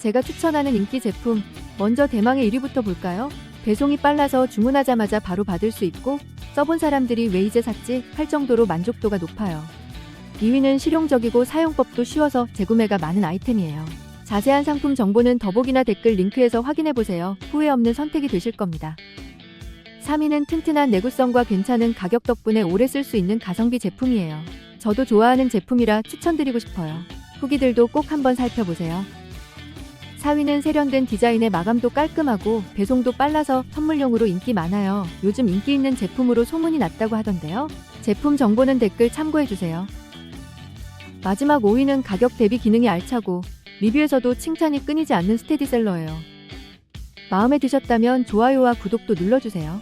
제가 추천하는 인기 제품, 먼저 대망의 1위부터 볼까요? 배송이 빨라서 주문하자마자 바로 받을 수 있고 써본 사람들이 왜 이제 샀지? 할 정도로 만족도가 높아요. 2위는 실용적이고 사용법도 쉬워서 재구매가 많은 아이템이에요. 자세한 상품 정보는 더보기나 댓글 링크에서 확인해보세요. 후회 없는 선택이 되실 겁니다. 3위는 튼튼한 내구성과 괜찮은 가격 덕분에 오래 쓸 수 있는 가성비 제품이에요. 저도 좋아하는 제품이라 추천드리고 싶어요. 후기들도 꼭 한번 살펴보세요. 4위는 세련된 디자인에 마감도 깔끔하고 배송도 빨라서 선물용으로 인기 많아요. 요즘 인기 있는 제품으로 소문이 났다고 하던데요. 제품 정보는 댓글 참고해주세요. 마지막 5위는 가격 대비 기능이 알차고 리뷰에서도 칭찬이 끊이지 않는 스테디셀러예요. 마음에 드셨다면 좋아요와 구독도 눌러주세요.